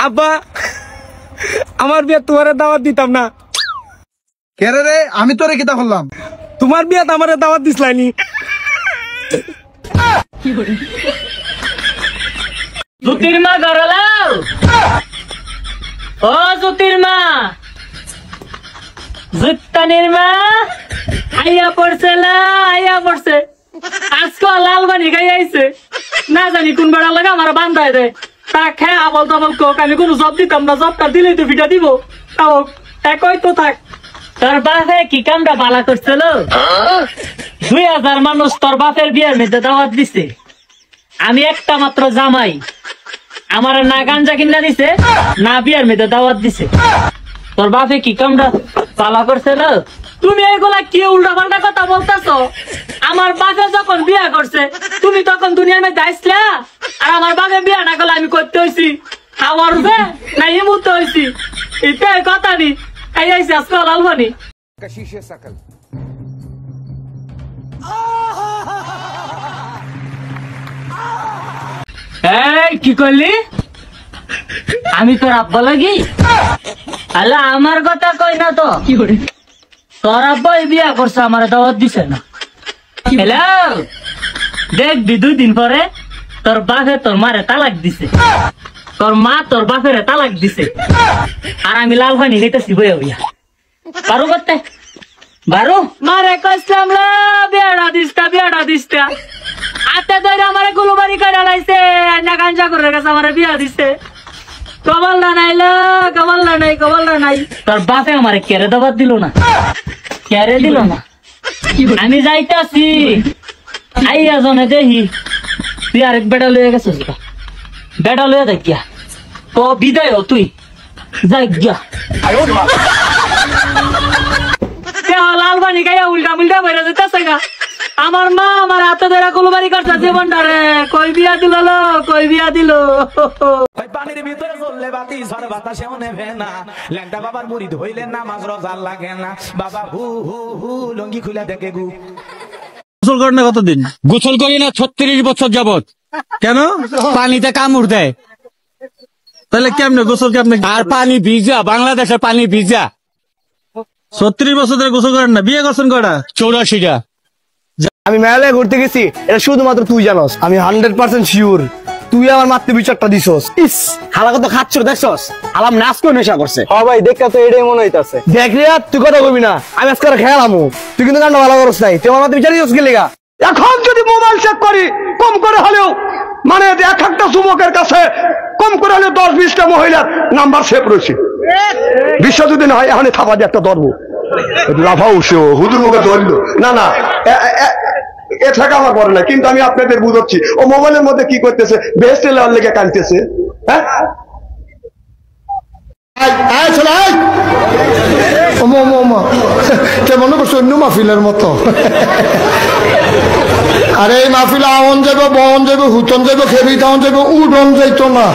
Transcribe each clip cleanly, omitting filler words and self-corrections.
আব্বা আমার বিয়ে তোমার দাওয়াত দিতাম না। কেরে রে আমি তোরে কিতা করলাম? তোমার বিয়ে আমার দাওয়াত দিসলাইনি। জ্যোতির মা গড়ালাও, ও জ্যোতির মা, জুত্তানির মা আইয়া পড়ছে না, আইয়া পড়ছে। আজকে লাল বানি খাই আইছে, না জানি কোন বেড়া লাগে আমার বান্ধায় দেয়। তা খেয়ে আবল তাবল কোক, আমি কোনো জব দিতাম না, জবটা দিলেই তো ভিটা দিব। তাও একই তো থাক। তোর বাপে কি কামটা বালা করছিল? 2000 মানুষ তোর বাপের বিয়ের মধ্যে দাওয়াত দিছে, আমি একটা মাত্র জামাই, আমার না গাঞ্জা কিনা দিছে না বিয়ের মধ্যে দাওয়াত দিছে। তোর বাপে কি কামটা বালা করছিল? তুমি এগুলা কি উল্টা পাল্টা কথা বলতেছো? আমার বাপে যখন বিয়া করছে তুমি তখন দুনিয়ার মধ্যে আসলা, আর আমার বাপে বিয়া না করলে আমি করতে হয়েছি আমার না ইমুতে হয়েছি। এটাই কথা নি এই আইসি আজকে লালবানি কি করলি? আমি তোর আব্বা লাগি? আল্লাহ আমার কথা কই না তো, তোর আব্বাই বিয়া করছে আমার দাওয়াত দিছে না। হ্যালো, দেখবি 2 দিন পরে তোর বাপে তোর মারে তালাক দিছে, তোর মা তোর বাপের তালাক দিছে, আর আমি লাল পানি খাইতেছি বইয়া বইয়া। পারু করতে বারু মারে কইলাম বিয়াটা দিস্তা, বিয়াটা দিস্তা, আতে ধরে আমার গুলুবাড়ি করে লাইছে, না গাঞ্জা করে গেছে, আমার বিয়া দিছে। কবলটা নাইলো, কবলটা নাই, কবলটা নাই। তোর বাপে আমার কেড়ে দাবাত দিল না, কেড়ে দিল না। আমি যাইতাছি, আইয়া জনে দেখি তুই আরেক বেটা লইয়া গেছিস, বেটা লইয়া দেখ গিয়া তো বিদায় হ, তুই যাই গিয়া। লাল পানি খাইয়া উল্টা মুল্টা বেড়ে যেতেছে গা। আমার মা আমার হাতে ধরে কুলবাড়ি করছে জীবনটারে, কই বিয়া দিল, কই বিয়া দিল। পানির ভিতরে চললে বাতি ঝড় বাতাসেও নেবে না, ল্যাংটা বাবার মুরিদ হইলে নামাজ রোজা লাগে না, বাবা হু হু হু লঙ্গি খুলে দেখে গু। গোসল করেন না কতদিন? গোসল করি না 36 বছর যাবত। কেন? পানিতে কামড় দেয়। তাহলে কেমনে গোসল? কেমনে? আর পানি ভিজা, বাংলাদেশের পানি ভিজা। 36 বছর ধরে গোসল করেন না? বিয়ে করছেন কয়টা? 84টা। আমি মেঘালয় ঘুরতে গেছি, এটা শুধুমাত্র তুই জানোস। আমি 100% শিওর তুই আমার মাতৃ বিচারটা দিছস। ইস হালা কত খাচ্ছ দেখছস, আলাম নাচ করে নেশা করছে। হ্যাঁ ভাই দেখা তো এটাই মনে হইতাছে। দেখ রে তুই কথা কইবি না, আমি আজকে খেয়ালামু। তুই কিন্তু গানটা ভালো করছ নাই, তুই আমার মাতৃ বিচার দিছস গেলিগা। এখন যদি মোবাইল চেক করি কম করে হলেও, মানে এক একটা যুবকের কাছে কম করে হলেও 10-20টা মহিলার নাম্বার সেভ রয়েছে। বিশ্ব যদি না হয় এখন থাপা দিয়ে একটা ধরবো, লাফাও হুজুর মুখে ধরলো না না এ থাকা আমার করে না, কিন্তু আমি আপনাদের বুঝাচ্ছি ও মোবাইলের মধ্যে কি করতেছে, বেস্ট লেওয়ার লেগে কাঁদতেছে। হ্যাঁ মনে করছো অন্য মাহফিলের মতো। আরে এই মাহফিলে আওয়ান যাবে, বহন যাবে, হুতন যাবে, খেবি দাওন যাবে, উঠন যাইতো না।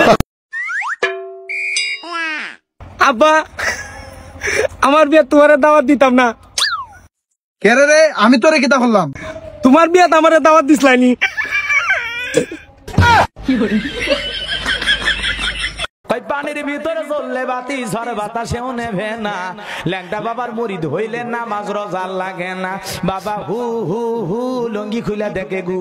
আব্বা আমার বিয়ে তোমার দাওয়াত দিতাম না। কেরে রে আমি তোরে কিতা করলাম? তোমার বিয়ে আমার দাওয়াত দিসলাইনি। পানির ভিতরে চললে বাতি ঝড় বাতাসেও নেবে না, ল্যাংটা বাবার মুরিদ হইলে নামাজ রোজা লাগে না, বাবা হু হু হু লঙ্গি খুলে দেখে গু।